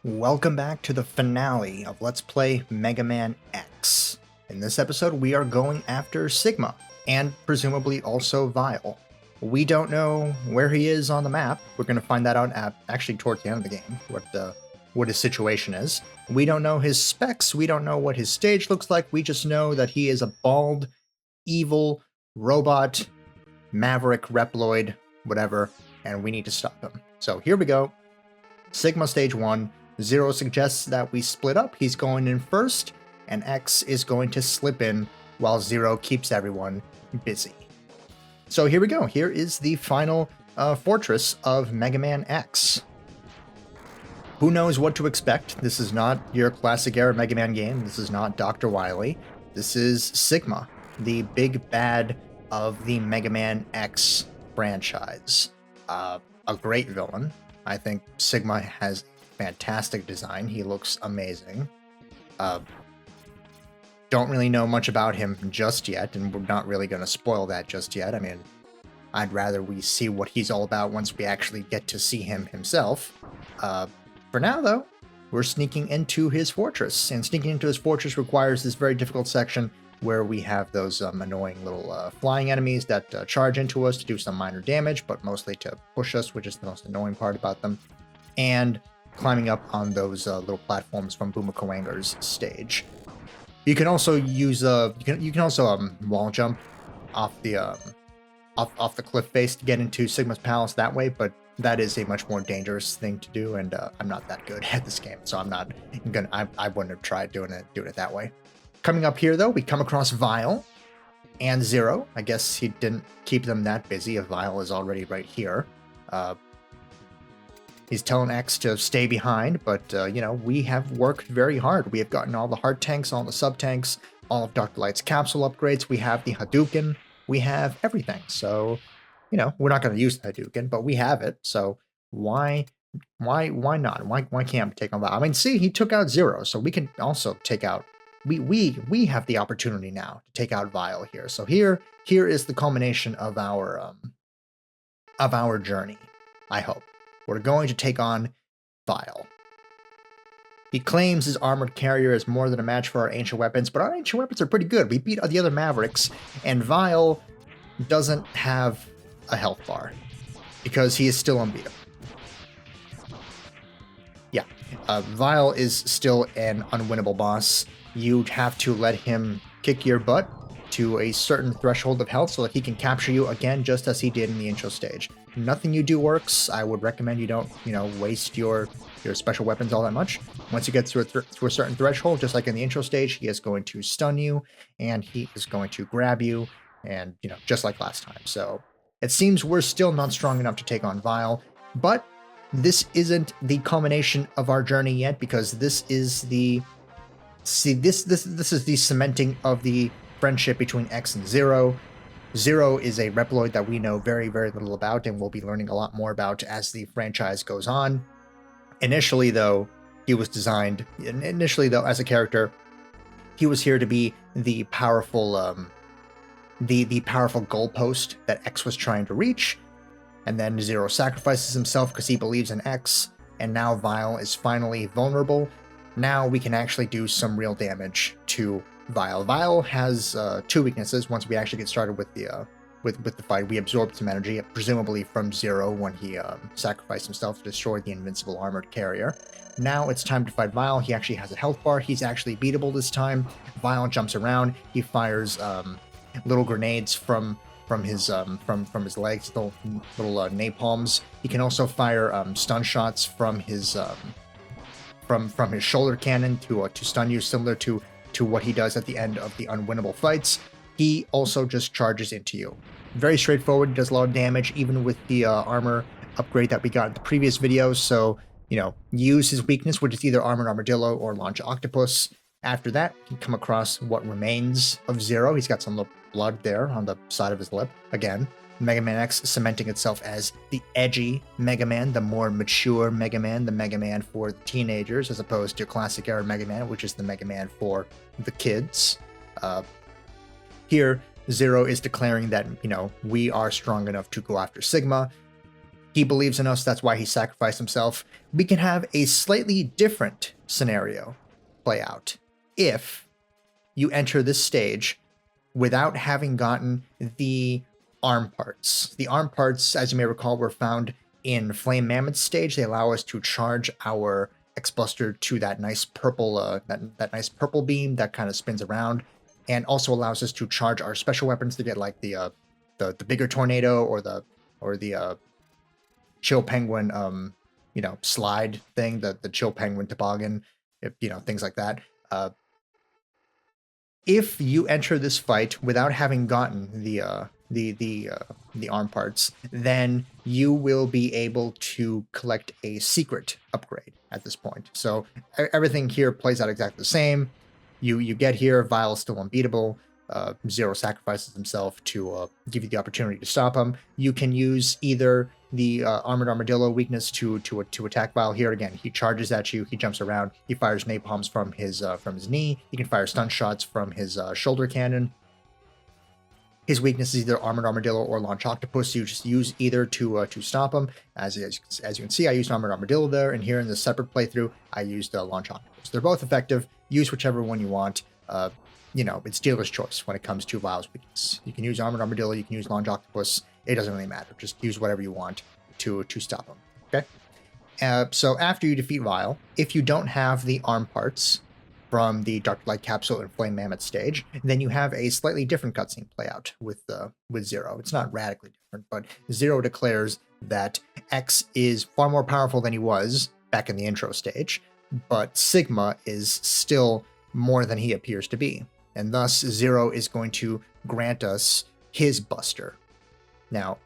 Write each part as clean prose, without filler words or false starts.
Welcome back to the finale of Let's Play Mega Man X. In this episode, we are going after Sigma, and presumably also Vile. We don't know where he is on the map. We're going to find that out actually towards the end of the game, what his situation is. We don't know his specs, we don't know what his stage looks like, we just know that he is a bald, evil, robot, maverick, reploid, whatever, and we need to stop him. So here we go. Sigma Stage 1. Zero suggests that we split up. He's going in first, and X is going to slip in while Zero keeps everyone busy. So here we go. Here is the final fortress of Mega Man X. Who knows what to expect? This is not your classic era Mega Man game. This is not Dr. Wily. This is Sigma, the big bad of the Mega Man X franchise. A great villain. I think Sigma has fantastic design. He looks amazing. Don't really know much about him just yet, and we're not really going to spoil that just yet. I mean, I'd rather we see what he's all about once we actually get to see him himself. For now, though, we're sneaking into his fortress, and sneaking into his fortress requires this very difficult section where we have those annoying little flying enemies that charge into us to do some minor damage, but mostly to push us, which is the most annoying part about them. And climbing up on those little platforms from Bumiko Anger's stage. You can also use you can also wall jump off the off the cliff face to get into Sigma's palace that way, but that is a much more dangerous thing to do, and I'm not that good at this game, so I wouldn't have tried doing it that way. Coming up here though, we come across Vile and Zero. I guess he didn't keep them that busy if Vile is already right here. He's telling X to stay behind, but, we have worked very hard. We have gotten all the hard tanks, all the sub-tanks, all of Dr. Light's capsule upgrades. We have the Hadouken. We have everything. So, we're not going to use the Hadouken, but we have it. So why not? Why can't we take on Vile? I mean, see, he took out Zero, so we can also take out... We have the opportunity now to take out Vile here. So here is the culmination of our journey, I hope. We're going to take on Vile. He claims his armored carrier is more than a match for our ancient weapons, but our ancient weapons are pretty good. We beat the other Mavericks, and Vile doesn't have a health bar because he is still unbeatable. Yeah, Vile is still an unwinnable boss. You'd have to let him kick your butt to a certain threshold of health so that he can capture you again, just as he did in the intro stage. Nothing you do works. I would recommend you don't, waste your special weapons all that much. Once you get to a certain threshold, just like in the intro stage, he is going to stun you, and he is going to grab you, and, just like last time. So it seems we're still not strong enough to take on Vile, but this isn't the culmination of our journey yet, because this is the... this is the cementing of the friendship between X and Zero. Zero is a Reploid that we know very, very little about, and we'll be learning a lot more about as the franchise goes on. Initially, though, He was designed initially, though, as a character. He was here to be the powerful, the powerful goalpost that X was trying to reach. And then Zero sacrifices himself because he believes in X, and now Vile is finally vulnerable. Now we can actually do some real damage to Vile. Vile has 2 weaknesses. Once we actually get started with the fight, we absorb some energy, presumably from Zero when he sacrificed himself to destroy the invincible armored carrier. Now it's time to fight Vile. He actually has a health bar. He's actually beatable this time. Vile jumps around. He fires little grenades from his legs, little napalms. He can also fire stun shots from his from his shoulder cannon to stun you, similar to what he does at the end of the unwinnable fights. He also just charges into you. Very straightforward. He does a lot of damage, even with the armor upgrade that we got in the previous video. So, use his weakness, which is either Armored Armadillo or Launch Octopus. After that, you come across what remains of Zero. He's got some little blood there on the side of his lip. Again, Mega Man X cementing itself as the edgy Mega Man, the more mature Mega Man, the Mega Man for the teenagers, as opposed to classic era Mega Man, which is the Mega Man for the kids. Here, Zero is declaring that, we are strong enough to go after Sigma. He believes in us, that's why he sacrificed himself. We can have a slightly different scenario play out if you enter this stage without having gotten the arm parts. The arm parts, as you may recall, were found in Flame Mammoth stage. They allow us to charge our X-Buster to that nice purple that nice purple beam that kind of spins around, and also allows us to charge our special weapons to get like the bigger tornado or the Chill Penguin slide thing, the Chill Penguin toboggan, things like that. If you enter this fight without having gotten the arm parts, then you will be able to collect a secret upgrade at this point. So everything here plays out exactly the same. You get here, Vile is still unbeatable. Zero sacrifices himself to give you the opportunity to stop him. You can use either the Armored Armadillo weakness to attack Vile. Here again, he charges at you, he jumps around, he fires napalms from his knee. He can fire stun shots from his shoulder cannon. His weakness is either Armored Armadillo or Launch Octopus. You just use either to stop him. As you can see, I used Armored Armadillo there, and here in the separate playthrough, I used Launch Octopus. They're both effective. Use whichever one you want. It's dealer's choice when it comes to Vile's weakness. You can use Armored Armadillo, you can use Launch Octopus. It doesn't really matter. Just use whatever you want to stop him. Okay. So after you defeat Vile, if you don't have the arm parts from the Dr. Light Capsule and Flame Mammoth stage, then you have a slightly different cutscene play out with Zero. It's not radically different, but Zero declares that X is far more powerful than he was back in the intro stage, but Sigma is still more than he appears to be. And thus, Zero is going to grant us his Buster. Now,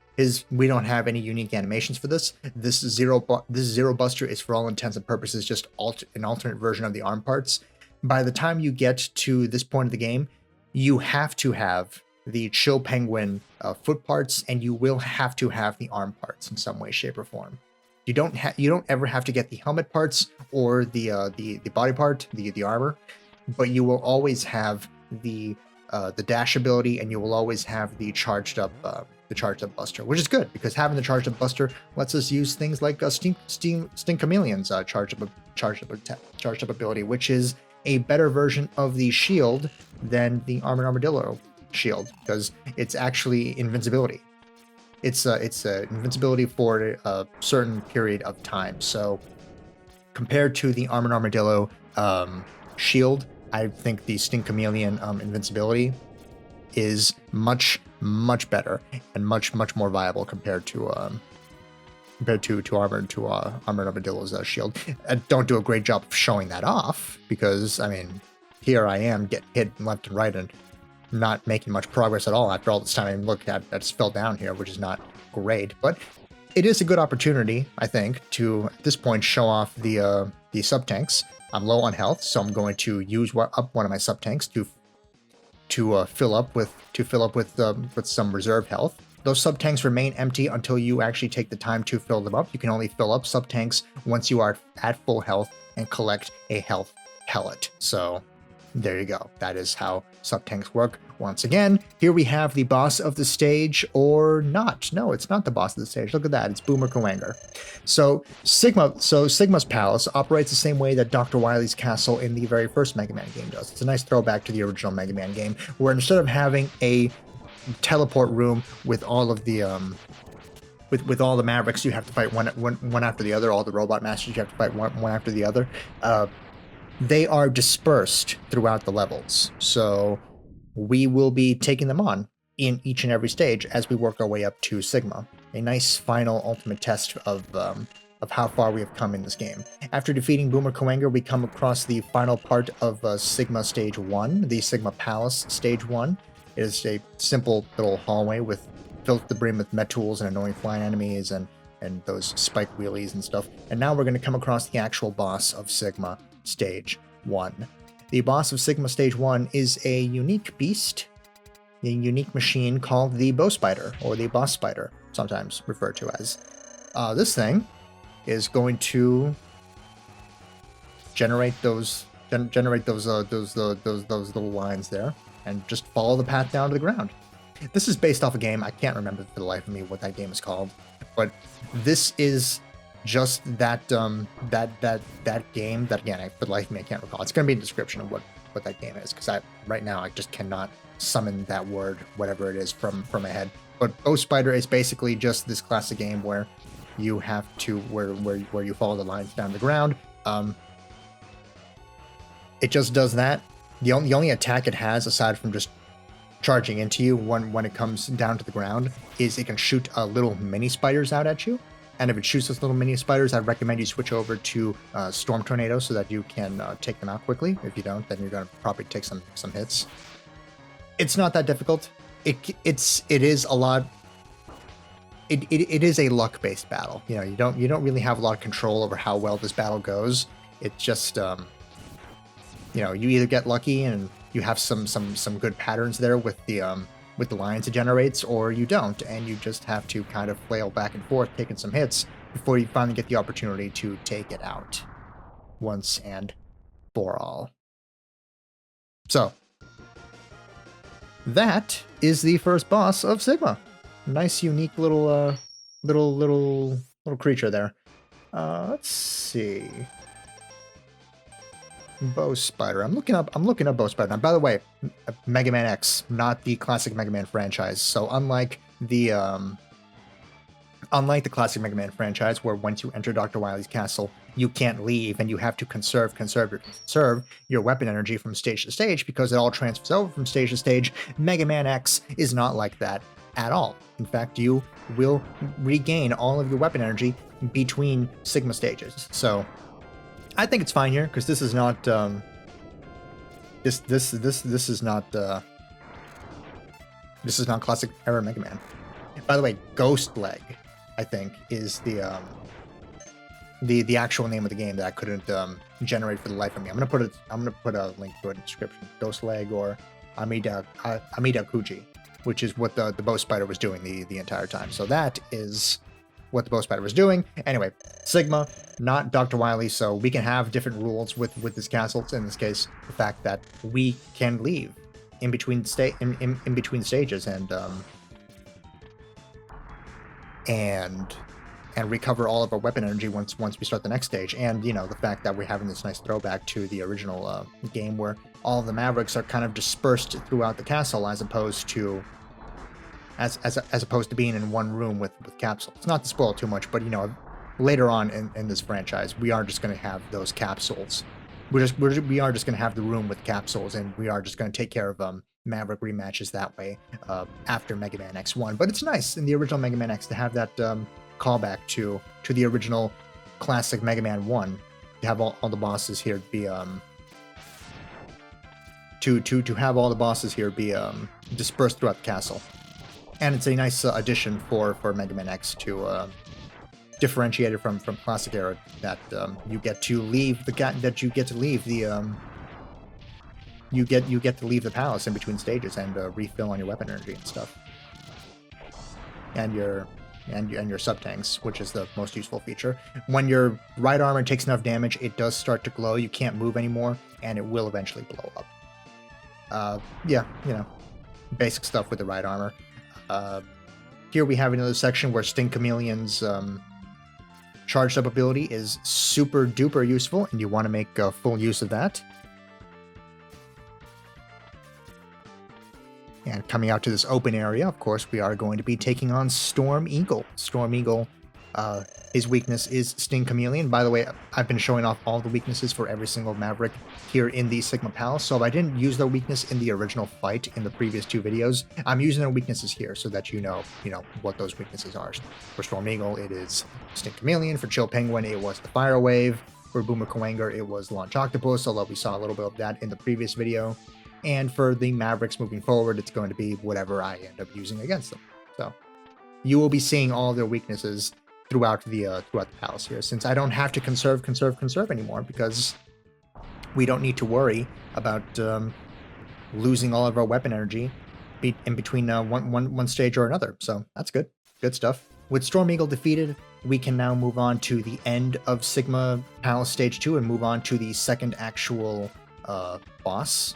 we don't have any unique animations for this. This Zero Buster is, for all intents and purposes, just an alternate version of the arm parts. By the time you get to this point of the game, you have to have the Chill Penguin foot parts, and you will have to have the arm parts in some way, shape, or form. You don't ever have to get the helmet parts or the body part, the armor, but you will always have the dash ability, and you will always have the charged up Buster, which is good because having the charged up Buster lets us use things like Sting Chameleon's charged up ability, which is a better version of the shield than the Armored Armadillo shield because it's actually invincibility. It's invincibility for a certain period of time. So compared to the Armored Armadillo shield, I think the Sting Chameleon invincibility is much better and much more viable compared to Armored Armadillo's shield. I don't do a great job of showing that off because here I am getting hit left and right and not making much progress at all after all this time. Look, I just fell down here, which is not great, but it is a good opportunity, I think, to at this point show off the sub tanks. I'm low on health, so I'm going to use up one of my sub tanks to fill up with some reserve health. Those sub tanks remain empty until you actually take the time to fill them up. You can only fill up sub tanks once you are at full health and collect a health pellet. So there you go. That is how sub-tanks work. Once again, here we have the boss of the stage, or not. No, it's not the boss of the stage. Look at that. It's Boomer Kuwanger. So Sigma's palace operates the same way that Dr. Wily's castle in the very first Mega Man game does. It's a nice throwback to the original Mega Man game, where instead of having a teleport room with all of the with all the Mavericks, you have to fight one after the other. All the robot masters, you have to fight one after the other. They are dispersed throughout the levels, so we will be taking them on in each and every stage as we work our way up to Sigma. A nice final ultimate test of how far we have come in this game. After defeating Boomer Kuwanger, we come across the final part of Sigma Stage 1, the Sigma Palace Stage 1. It is a simple little hallway filled to the brim with Metools and annoying flying enemies and those spike wheelies and stuff. And now we're going to come across the actual boss of Sigma Stage 1. The boss of Sigma Stage 1 is a unique beast, a unique machine called the Bow Spider, or the Boss Spider, sometimes referred to as. This thing is going to generate those little lines there, and just follow the path down to the ground. This is based off a game. I can't remember for the life of me what that game is called, but this is just that game that, again, for the life of me I can't recall. It's going to be in the description of what that game is, because right now I just cannot summon that word, whatever it is, from my head. But Bow Spider is basically just this classic game where you have to where you follow the lines down the ground. It just does that. The only attack it has, aside from just charging into you when it comes down to the ground, is it can shoot little mini spiders out at you. And if it shoots those little mini spiders, I'd recommend you switch over to Storm Tornado so that you can take them out quickly. If you don't, then you're going to probably take some hits. It's not that difficult. It is a lot. It is a luck-based battle. You know, you don't really have a lot of control over how well this battle goes. It's just you either get lucky and you have some good patterns there with the lines it generates, or you don't, and you just have to kind of flail back and forth, taking some hits before you finally get the opportunity to take it out once and for all. So that is the first boss of Sigma. Nice, unique little creature there. Let's see. Bow Spider. I'm looking up Bow Spider. Now, by the way, Mega Man X, not the classic Mega Man franchise. So unlike the classic Mega Man franchise, where once you enter Dr. Wily's castle, you can't leave and you have to conserve your weapon energy from stage to stage, because it all transfers over from stage to stage, Mega Man X is not like that at all. In fact, you will regain all of your weapon energy between Sigma stages. So I think it's fine here, because this is not this is not classic era Mega Man. By the way, Ghost Leg, I think, is the actual name of the game that I couldn't generate for the life of me. I'm gonna put a link to it in the description. Ghost Leg, or Amida Kuji, which is what the Bow Spider was doing the entire time. So that is what the Bow Spider was doing. Anyway, Sigma, not Dr. Wily, so we can have different rules with this castle. In this case, the fact that we can leave in between stages and recover all of our weapon energy once we start the next stage. And the fact that we're having this nice throwback to the original game, where all of the Mavericks are kind of dispersed throughout the castle, as opposed to being in one room with capsules. Not to spoil too much, but later on in this franchise, we are just going to have those capsules. We are just going to have the room with capsules, and we are just going to take care of Maverick rematches that way after Mega Man X1. But it's nice in the original Mega Man X to have that callback to the original classic Mega Man 1, to have all the bosses here be to have all the bosses here be dispersed throughout the castle. And it's a nice addition for Mega Man X to differentiate it from classic era, that you get to leave the palace in between stages and refill on your weapon energy and stuff. And your and your sub-tanks, which is the most useful feature. When your right armor takes enough damage, it does start to glow. You can't move anymore, and it will eventually blow up. Yeah, basic stuff with the right armor. Here we have another section where Sting Chameleon's charged up ability is super duper useful, and you want to make full use of that. And coming out to this open area, of course, we are going to be taking on Storm Eagle. Storm Eagle, his weakness is Sting Chameleon. By the way, I've been showing off all the weaknesses for every single Maverick here in the Sigma Palace. So if I didn't use their weakness in the original fight in the previous 2 videos, I'm using their weaknesses here so that you know what those weaknesses are. For Storm Eagle, it is Sting Chameleon. For Chill Penguin, it was the Fire Wave. For Boomer Kawanger, it was Launch Octopus, although we saw a little bit of that in the previous video. And for the Mavericks moving forward, it's going to be whatever I end up using against them. So you will be seeing all their weaknesses throughout the palace here, since I don't have to conserve anymore, because we don't need to worry about losing all of our weapon energy in between one stage or another. So that's good stuff. With Storm Eagle defeated, we can now move on to the end of Sigma Palace Stage 2 and move on to the second actual boss.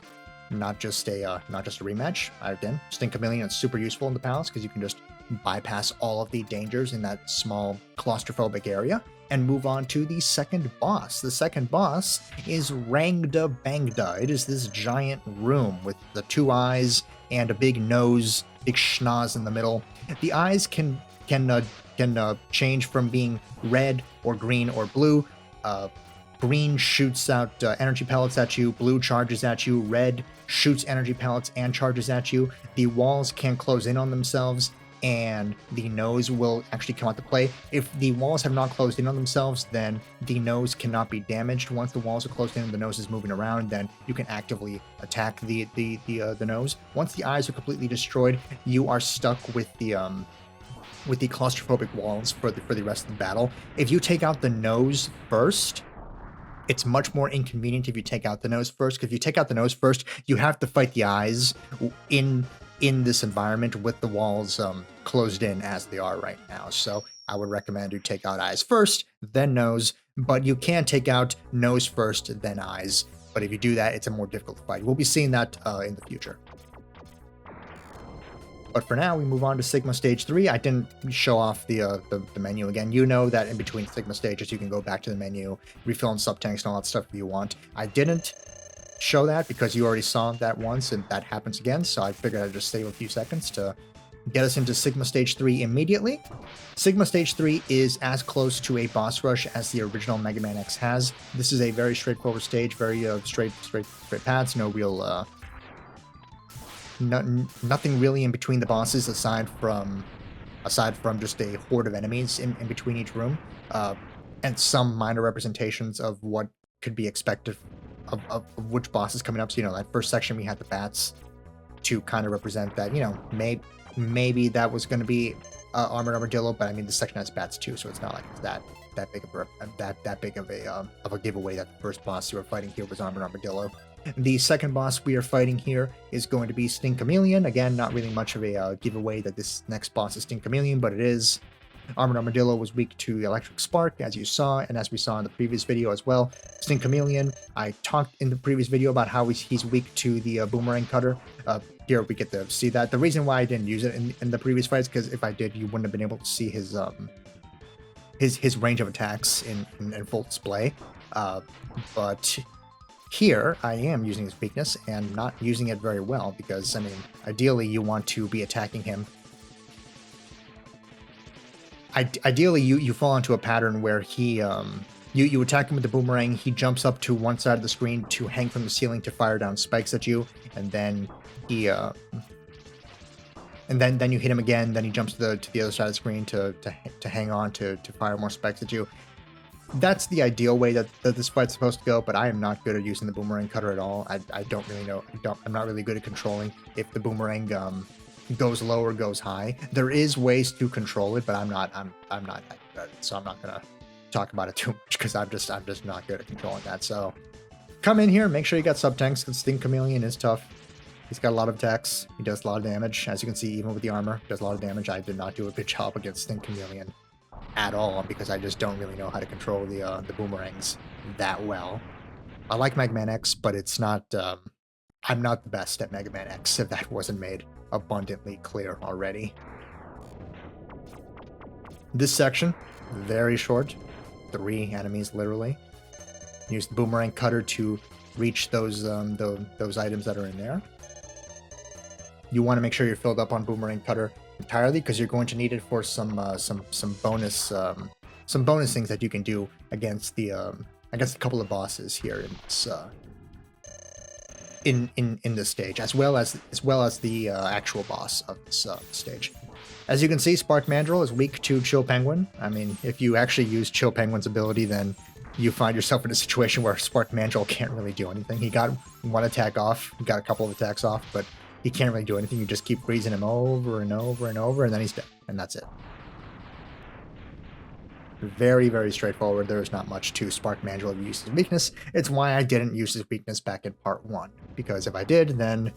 Not just a rematch. Again, Sting Chameleon is super useful in the palace because you can just bypass all of the dangers in that small claustrophobic area and move on to the second boss. The second boss is Rangda Bangda. It is this giant room with the 2 eyes and a big nose, big schnoz in the middle. The eyes can change from being red or green or blue. Green shoots out energy pellets at you, blue charges at you, red shoots energy pellets and charges at you. The walls can close in on themselves, and the nose will actually come out to play. If the walls have not closed in on themselves, then the nose cannot be damaged. Once the walls are closed in and the nose is moving around, then you can actively attack the nose. Once the eyes are completely destroyed, you are stuck with the claustrophobic walls for the rest of the battle. If you take out the nose first, it's much more inconvenient if you take out the nose first, because if you take out the nose first, you have to fight the eyes in this environment with the walls closed in as they are right now. So I would recommend you take out eyes first, then nose, but you can take out nose first, then eyes. But if you do that, it's a more difficult fight. We'll be seeing that in the future. But for now, we move on to Sigma Stage 3. I didn't show off the menu again. You know that in between Sigma stages, you can go back to the menu, refill in sub-tanks and all that stuff if you want. I didn't show that because you already saw that once and that happens again, so I figured I'd just save a few seconds to get us into Sigma Stage 3 immediately. Sigma Stage 3 is as close to a boss rush as the original Mega Man X has. This is a very straightforward stage, very straight paths, no real... nothing really in between the bosses aside from just a horde of enemies in between each room, and some minor representations of what could be expected of which boss is coming up. So, that first section we had the bats to kind of represent that, maybe that was going to be Armored Armadillo, but I mean the section has bats too, so it's not like it's that big of a giveaway that the first boss you were fighting here was Armored Armadillo. The second boss we are fighting here is going to be Sting Chameleon. Again, not really much of a giveaway that this next boss is Sting Chameleon, but it is. Armored Armadillo was weak to Electric Spark, as you saw, and as we saw in the previous video as well. Sting Chameleon, I talked in the previous video about how he's weak to the Boomerang Cutter. Here we get to see that. The reason why I didn't use it in the previous fights, because if I did, you wouldn't have been able to see his range of attacks in full display. But here, I am using his weakness and not using it very well because, ideally you want to be attacking him. Ideally, you fall into a pattern where he, you attack him with the boomerang, he jumps up to one side of the screen to hang from the ceiling to fire down spikes at you, and then he, and then you hit him again, then he jumps to the other side of the screen to hang on to fire more spikes at you. That's the ideal way that this fight's supposed to go, but I am not good at using the boomerang cutter at all. I don't really know. I'm not really good at controlling if the boomerang goes low or goes high. There is ways to control it, but I'm not that good at it, so I'm not gonna talk about it too much because I'm just not good at controlling that. So come in here, make sure you got sub tanks because Sting Chameleon is tough. He's got a lot of attacks. He does a lot of damage. As you can see, even with the armor, does a lot of damage. I did not do a good job against Stink Chameleon at all because I just don't really know how to control the boomerangs that well. I like Mega Man X, but it's not. I'm not the best at Mega Man X, if that wasn't made abundantly clear already. This section, very short. 3 enemies, literally. Use the boomerang cutter to reach those items that are in there. You want to make sure you're filled up on boomerang cutter entirely because you're going to need it for some bonus things that you can do against the I guess a couple of bosses here in this stage, as well as the actual boss of this stage. As you can see, Spark Mandrill is weak to Chill Penguin. I mean, if you actually use Chill Penguin's ability, then you find yourself in a situation where Spark Mandrill can't really do anything. He got one attack off, he got a couple of attacks off, but he can't really do anything. You just keep freezing him over and over and over, and then he's dead, and that's it. Very, very straightforward. There's not much to Spark Mandrill if you use his weakness. It's why I didn't use his weakness back in part 1, because if I did, then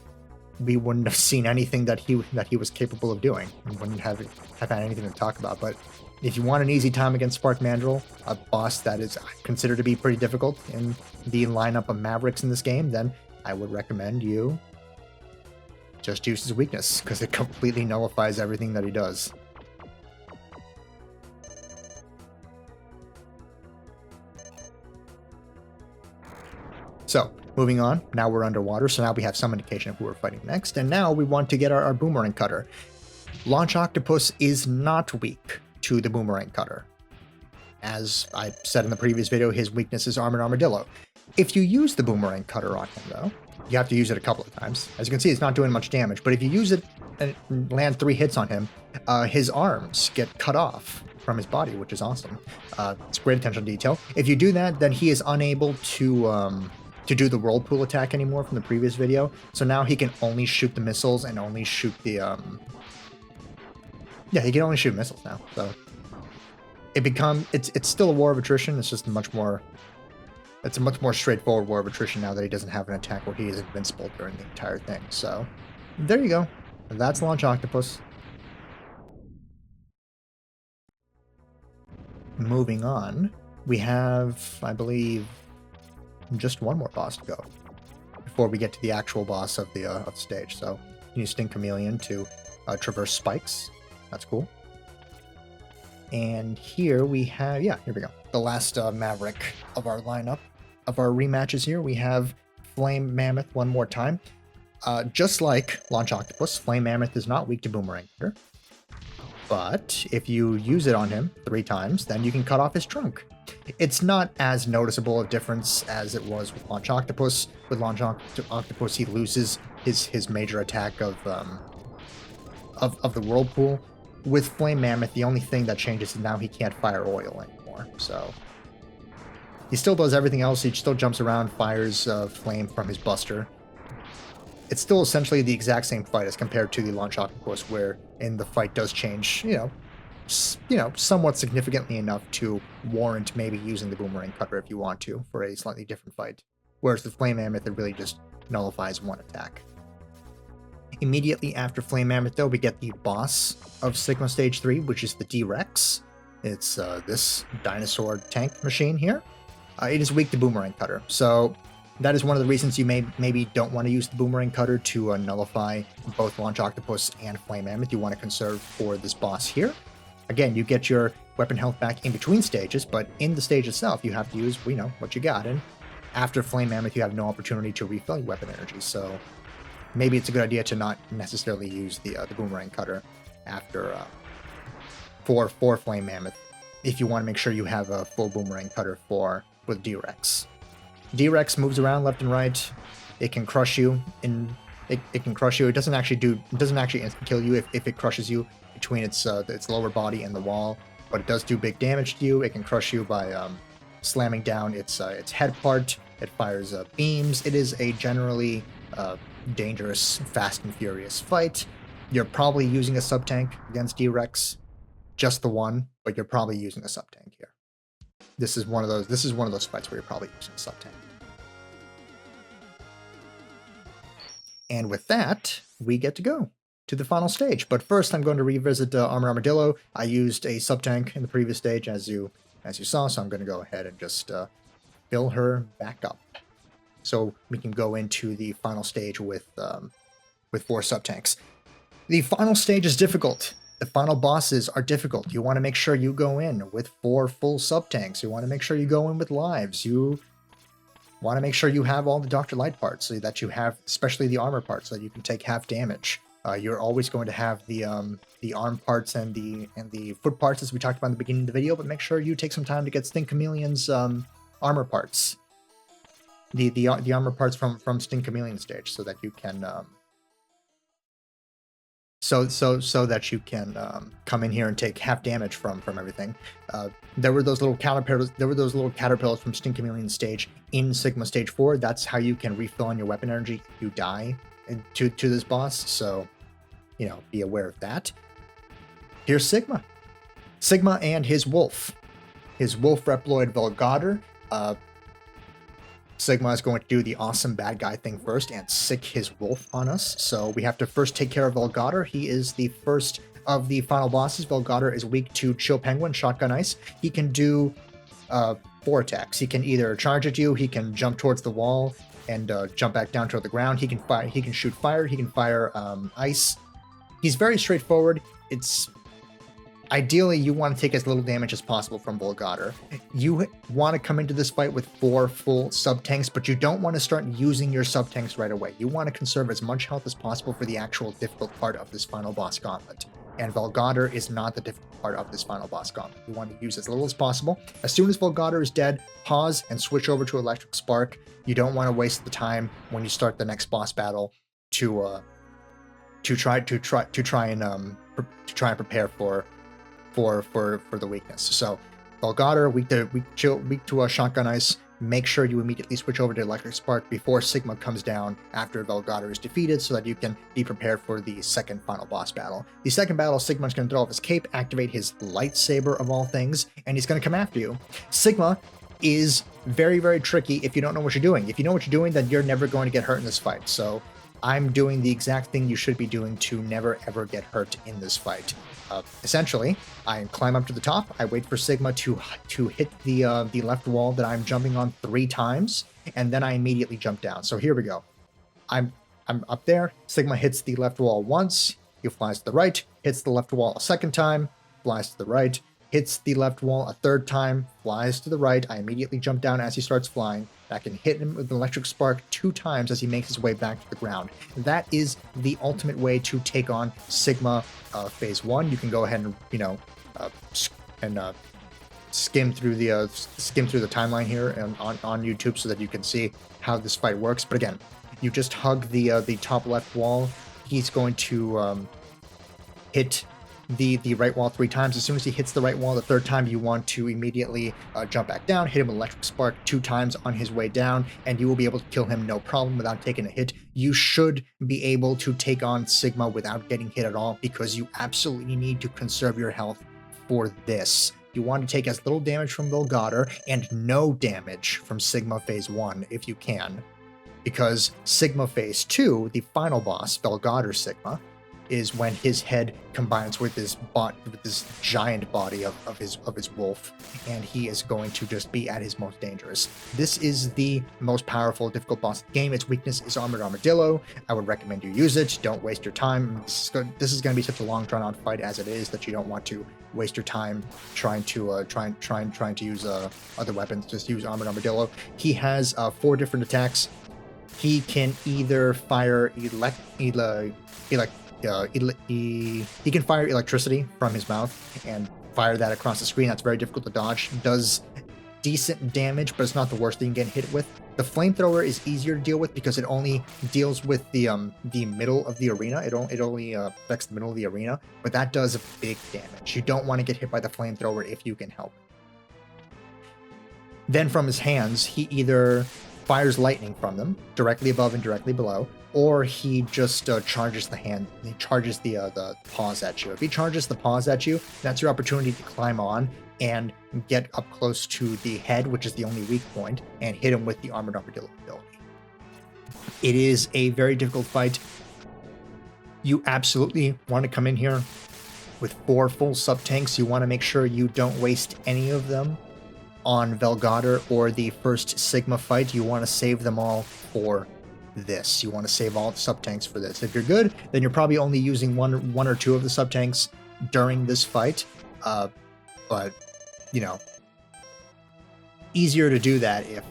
we wouldn't have seen anything that he was capable of doing. We wouldn't have had anything to talk about. But if you want an easy time against Spark Mandrill, a boss that is considered to be pretty difficult in the lineup of Mavericks in this game, then I would recommend you just use his weakness, because it completely nullifies everything that he does. So, moving on, now we're underwater, so now we have some indication of who we're fighting next, and now we want to get our boomerang cutter. Launch Octopus is not weak to the boomerang cutter. As I said in the previous video, his weakness is Armored Armadillo. If you use the boomerang cutter on him, though, you have to use it a couple of times. As you can see, it's not doing much damage, but if you use it and land 3 hits on him, his arms get cut off from his body, which is awesome. It's great attention to detail. If you do that, then he is unable to do the whirlpool attack anymore from the previous video. So now he can only shoot the missiles and only shoot the yeah, he can only shoot missiles now. So it's still a war of attrition. It's just a much more straightforward war of attrition now that he doesn't have an attack where he is invincible during the entire thing. So there you go. That's Launch Octopus. Moving on, we have, I believe, just one more boss to go before we get to the actual boss of the stage. So you use Stink Chameleon to traverse spikes. That's cool. And here we have, yeah, here we go. The last Maverick of our lineup, of our rematches here, we have Flame Mammoth one more time. Just like Launch Octopus, Flame Mammoth is not weak to Boomerang here. But if you use it on him 3 times, then you can cut off his trunk. It's not as noticeable a difference as it was with Launch Octopus. With Launch Octopus, he loses his major attack of the Whirlpool. With Flame Mammoth, the only thing that changes is now he can't fire oil anymore. So he still does everything else. He still jumps around, fires flame from his buster. It's still essentially the exact same fight as compared to the Launch Octopus, where in the fight does change, somewhat significantly enough to warrant maybe using the Boomerang Cutter if you want to for a slightly different fight. Whereas the Flame Mammoth, it really just nullifies one attack. Immediately after Flame Mammoth, though, we get the boss of Sigma Stage 3, which is the D-Rex. It's this dinosaur tank machine here. It is weak to Boomerang Cutter, so that is one of the reasons you maybe don't want to use the Boomerang Cutter to nullify both Launch Octopus and Flame Mammoth. You want to conserve for this boss here. Again, you get your weapon health back in between stages, but in the stage itself, you have to use, what you got. And after Flame Mammoth, you have no opportunity to refill your weapon energy, so maybe it's a good idea to not necessarily use the Boomerang Cutter after for Flame Mammoth if you want to make sure you have a full Boomerang Cutter with D-Rex. D-Rex moves around left and right. It can crush you. It can crush you. It doesn't actually instant kill you if it crushes you between its lower body and the wall, but it does do big damage to you. It can crush you by slamming down its head part. It fires beams. It is a generally dangerous, fast and furious fight. You're probably using a sub-tank against D-Rex, just the one, but you're probably using a sub-tank here. This is one of those fights where you're probably using a sub-tank. And with that, we get to go to the final stage. But first, I'm going to revisit Armored Armadillo. I used a sub-tank in the previous stage, as you saw, so I'm going to go ahead and just fill her back up. So we can go into the final stage with 4 sub-tanks. The final stage is difficult. The final bosses are difficult. You want to make sure you go in with 4 full sub-tanks. You want to make sure you go in with lives. You want to make sure you have all the Dr. Light parts, so that you have, especially the armor parts, so that you can take half damage. You're always going to have the arm parts and the foot parts, as we talked about in the beginning of the video, but make sure you take some time to get Sting Chameleon's armor parts. The armor parts from Sting Chameleon stage, so that you can so that you can come in here and take half damage from everything. There were those little caterpillars from Sting Chameleon stage in Sigma stage 4. That's how you can refill on your weapon energy if you die to this boss. So, be aware of that. Here's Sigma. Sigma and his wolf. His wolf Reploid Velgader. Sigma is going to do the awesome bad guy thing first and sick his wolf on us. So we have to first take care of Velgader. He is the first of the final bosses. Velgader is weak to Chill Penguin, Shotgun Ice. He can do 4 attacks. He can either charge at you, he can jump towards the wall and jump back down toward the ground. He can fire. He can shoot fire. He can fire ice. He's very straightforward. It's ideally, you want to take as little damage as possible from Velgader. You want to come into this fight with 4 full sub-tanks, but you don't want to start using your sub-tanks right away. You want to conserve as much health as possible for the actual difficult part of this final boss gauntlet. And Velgader is not the difficult part of this final boss gauntlet. You want to use as little as possible. As soon as Velgader is dead, pause and switch over to Electric Spark. You don't want to waste the time when you start the next boss battle to try and prepare for the weakness. So Velgader, weak to Shotgun Ice. Make sure you immediately switch over to Electric Spark before Sigma comes down after Velgader is defeated, so that you can be prepared for the second final boss battle. The second battle, Sigma's going to throw off his cape, activate his lightsaber of all things, and he's going to come after you. Sigma is very, very tricky if you don't know what you're doing. If you know what you're doing, then you're never going to get hurt in this fight. So I'm doing the exact thing you should be doing to never ever get hurt in this fight. Essentially, I climb up to the top, I wait for Sigma to hit the left wall that I'm jumping on 3 times, and then I immediately jump down. So here we go. I'm up there, Sigma hits the left wall once, he flies to the right, hits the left wall a second time, flies to the right, hits the left wall a third time, flies to the right, I immediately jump down as he starts flying. I can hit him with an Electric Spark 2 times as he makes his way back to the ground. That is the ultimate way to take on Sigma Phase 1. You can go ahead and skim through the timeline here on YouTube so that you can see how this fight works. But again, you just hug the top left wall. He's going to hit the right wall 3 times. As soon as he hits the right wall the 3rd time, you want to immediately jump back down, hit him with Electric Spark 2 times on his way down, and you will be able to kill him no problem without taking a hit. You should be able to take on Sigma without getting hit at all, because you absolutely need to conserve your health for this. You want to take as little damage from Velgader and no damage from Sigma Phase 1 if you can, because Sigma Phase 2, the final boss, Velgader Sigma, is when his head combines with this giant body of his wolf, and he is going to just be at his most dangerous. This is the most powerful, difficult boss of the game. Its weakness is Armored Armadillo. I would recommend you use it. Don't waste your time. This is going to be such a long, drawn-out fight as it is that you don't want to waste your time trying to use other weapons. Just use Armored Armadillo. He has 4 different attacks. He can either fire he can fire electricity from his mouth and fire that across the screen. That's very difficult to dodge. Does decent damage, but it's not the worst thing you can get hit with. The flamethrower is easier to deal with because it only deals with the middle of the arena. It only affects the middle of the arena, but that does big damage. You don't want to get hit by the flamethrower if you can help. Then from his hands, he either fires lightning from them, directly above and directly below, or he just charges the hand. He charges the paws at you. If he charges the paws at you, that's your opportunity to climb on and get up close to the head, which is the only weak point, and hit him with the Armored Armadillo ability. It is a very difficult fight. You absolutely want to come in here with 4 full sub-tanks. You want to make sure you don't waste any of them on Velgader or the first Sigma fight. You want to save them all for this. You want to save all the sub-tanks for this. If you're good, then you're probably only using one or two of the sub-tanks during this fight. But, you know, easier to do that if...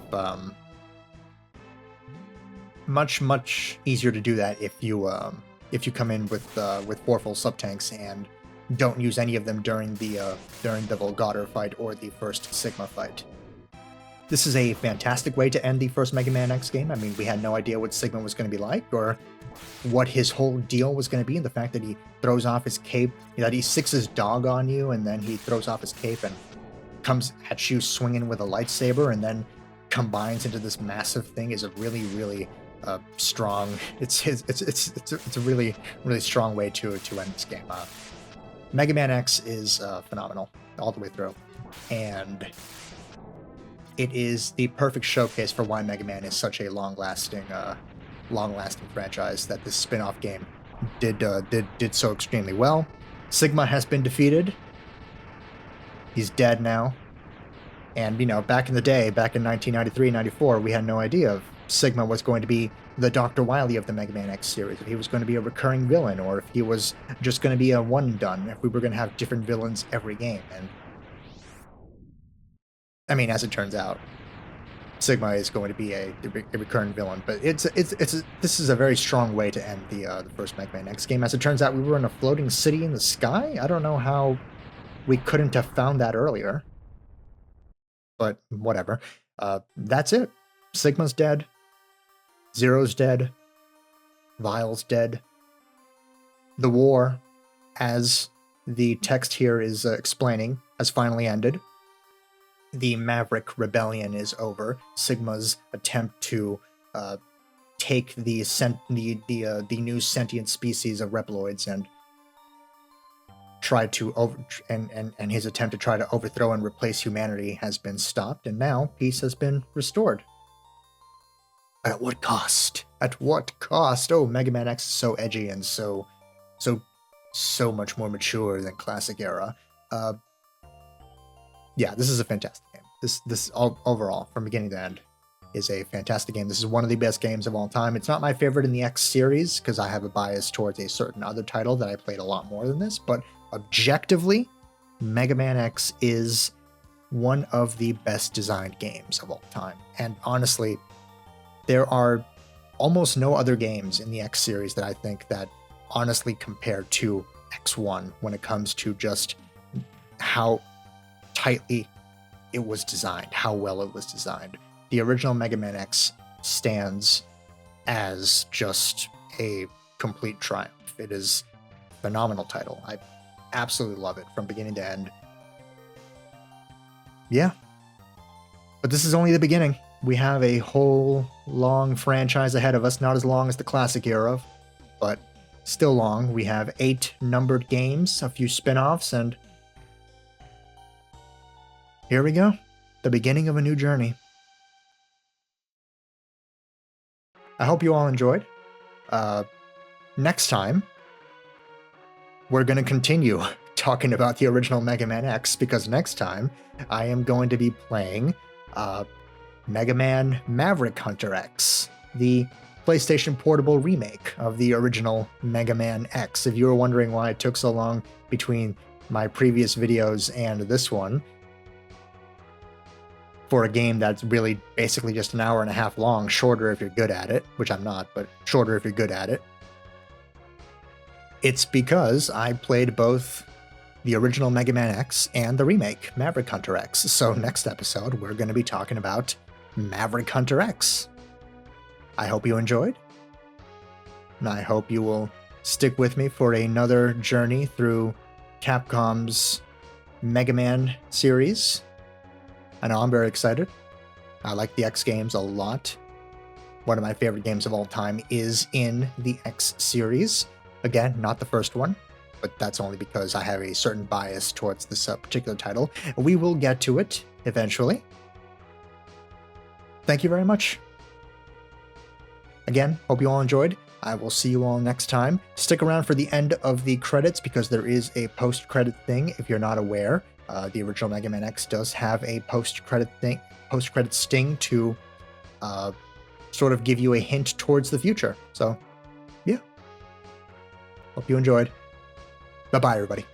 much easier to do that if you come in with 4 full sub-tanks and don't use any of them during the Velgader fight or the first Sigma fight. This is a fantastic way to end the first Mega Man X game. I mean, we had no idea what Sigma was going to be like or what his whole deal was going to be. And the fact that he throws off his cape, that he sicks his dog on you, and then he throws off his cape and comes at you swinging with a lightsaber, and then combines into this massive thing is a really, really strong. It's a really, really strong way to end this game. Mega Man X is phenomenal all the way through, and it is the perfect showcase for why Mega Man is such a long-lasting franchise. That this spin-off game did so extremely well. Sigma has been defeated. He's dead now. And, you know, back in the day, back in 1993-94, we had no idea if Sigma was going to be the Dr. Wily of the Mega Man X series, if he was going to be a recurring villain, or if he was just going to be a one-and-done, if we were going to have different villains every game. And I mean, as it turns out, Sigma is going to be a recurring villain, but this is a very strong way to end the first Mega Man X game. As it turns out, we were in a floating city in the sky. I don't know how we couldn't have found that earlier, but whatever. That's it. Sigma's dead. Zero's dead. Vile's dead. The war, as the text here is explaining, has finally ended. The Maverick Rebellion is over. Sigma's attempt to take the new sentient species of Reploids and try to and his attempt to try to overthrow and replace humanity has been stopped, and now peace has been restored. At what cost? At what cost? Oh, Mega Man X is so edgy and so much more mature than classic era. Yeah, this is a fantastic game. This overall, from beginning to end, is a fantastic game. This is one of the best games of all time. It's not my favorite in the X series because I have a bias towards a certain other title that I played a lot more than this, but objectively, Mega Man X is one of the best designed games of all time. And honestly, there are almost no other games in the X series that I think that honestly compare to X1 when it comes to just how tightly it was designed, how well it was designed. The original Mega Man X stands as just a complete triumph. It is a phenomenal title. I absolutely love it from beginning to end. Yeah. But this is only the beginning. We have a whole long franchise ahead of us, not as long as the classic era, but still long. We have 8 numbered games, a few spin-offs, and here we go. The beginning of a new journey. I hope you all enjoyed. Next time, we're going to continue talking about the original Mega Man X, because next time I am going to be playing Mega Man Maverick Hunter X, the PlayStation Portable remake of the original Mega Man X. If you were wondering why it took so long between my previous videos and this one, for a game that's really basically just an hour and a half long, shorter if you're good at it, which I'm not, but shorter if you're good at it, it's because I played both the original Mega Man X and the remake, Maverick Hunter X. So next episode, we're going to be talking about Maverick Hunter X. I hope you enjoyed, and I hope you will stick with me for another journey through Capcom's Mega Man series. I know I'm very excited. I like the X games a lot. One of my favorite games of all time is in the X series. Again, not the first one, but that's only because I have a certain bias towards this particular title. We will get to it eventually. Thank you very much. Again, hope you all enjoyed. I will see you all next time. Stick around for the end of the credits because there is a post-credit thing if you're not aware. The original Mega Man X does have a post-credit sting to sort of give you a hint towards the future. So, yeah. Hope you enjoyed. Bye-bye, everybody.